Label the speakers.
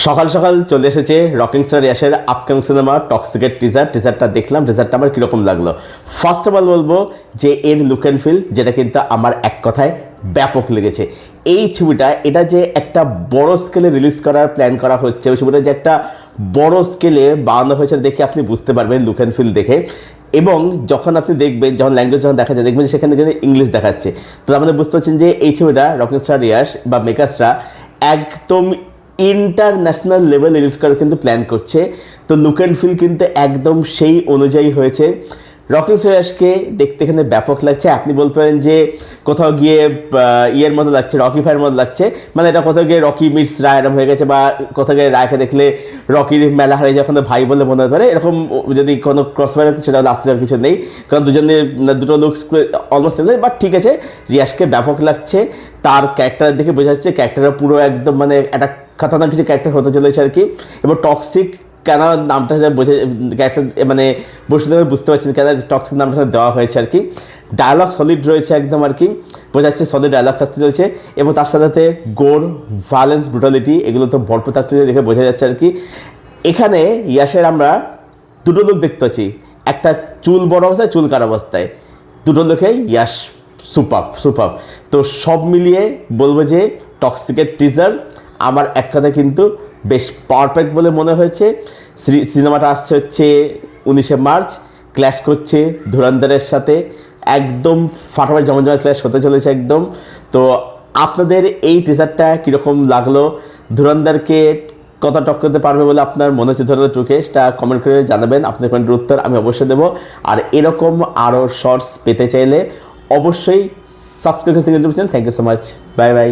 Speaker 1: সকাল সকাল চলে এসেছে রকিং স্টার ইয়াশের আপকামিং সিনেমা টক্সিকের টিজারটা দেখলাম। টিজারটা আমার কীরকম লাগলো? ফার্স্ট অফ অল বলবো যে এর লুক অ্যান্ড ফিল, যেটা কিন্তু আমার এক কথায় ব্যাপক লেগেছে। এই ছবিটা এটা যে একটা বড় স্কেলে রিলিজ করার প্ল্যান করা হচ্ছে, ওই ছবিটা যে একটা বড় স্কেলে বানানো হয়েছে দেখে আপনি বুঝতে পারবেন লুক অ্যান্ড ফিল দেখে। এবং যখন আপনি দেখবেন, যখন ল্যাঙ্গুয়েজ যখন দেখা যায়, দেখবেন সেখানে কিন্তু ইংলিশ দেখাচ্ছে। তো আমাদের বুঝতে পারছেন যে এই ছবিটা রকিং স্টার ইয়াশ বা মেকার্সরা একদম ইন্টারন্যাশনাল লেভেল রিলিজ করার কিন্তু প্ল্যান করছে। তো লুক অ্যান্ড ফিল কিন্তু একদম সেই অনুযায়ী হয়েছে। রকিং স্টার ইয়াশকে দেখতে এখানে ব্যাপক লাগছে। আপনি বলতে পারেন যে কোথাও গিয়ে ইয়ের মতো লাগছে, রকি ভাইয়ের মতো লাগছে, মানে এটা কোথাও গিয়ে রকি মিটস রায় এরকম হয়ে গেছে, বা কোথাও গিয়ে রায়কে দেখলে রকির মেলা হারিয়ে যখন ভাই বলে মনে হতে পারে, এরকম যদি কোনো ক্রস ফায়ার সেটা লাস্টের কিছু নেই, কারণ দুটো লুকস অলমোস্ট সেম। বাট ঠিক আছে, রিয়াজকে ব্যাপক লাগছে। তার ক্যারেক্টার দেখে বোঝা যাচ্ছে ক্যারেক্টারটা পুরো একদম মানে একটা খাতারনাক কিছু ক্যারেক্টার হতে চলেছে আর কি। এবং টক্সিক কেন নামটা বোঝে, ক্যারেক্টার মানে বুঝতে পারছেন কেন টক্সিক নামটা দেওয়া হয়েছে আর কি। ডায়লগ সলিড রয়েছে একদম আর কি, বোঝা যাচ্ছে সলিড ডায়লগ থাকতে রয়েছে। এবং তার সাথে সাথে গোর, ভায়োলেন্স, ব্রুটালিটি এগুলো তো ভরপুর থাকতে দেখে বোঝা যাচ্ছে আর কি। এখানে ইয়াশের আমরা দুটো লোক দেখতে পাচ্ছি, একটা চুল বড় অবস্থায়, চুল কার অবস্থায়, দুটো লোকেই ইয়াশ সুপার। তো সব মিলিয়ে বলবো যে টক্সিকের টিজার আমার এক কথা কিন্তু বেশ পারফেক্ট বলে মনে হয়েছে। সিনেমাটা আসছে হচ্ছে 19শে মার্চ, ক্ল্যাশ করছে ধুরন্ধরের সাথে, একদম ফাটাফাটি জমজমা ক্ল্যাশ হতে চলেছে একদম। তো আপনাদের এই টিজারটা কীরকম লাগলো? ধুরন্ধরকে কত টক্করতে পারবে বলে আপনার মনে হচ্ছে ধুরন্ধর 2কে, সেটা কমেন্ট করে জানাবেন। আপনার কমেন্টের উত্তর আমি অবশ্যই দেবো। আর এরকম আরও শর্টস পেতে চাইলে অবশ্যই সাবস্ক্রাইব করে। Thank you so much, bye by.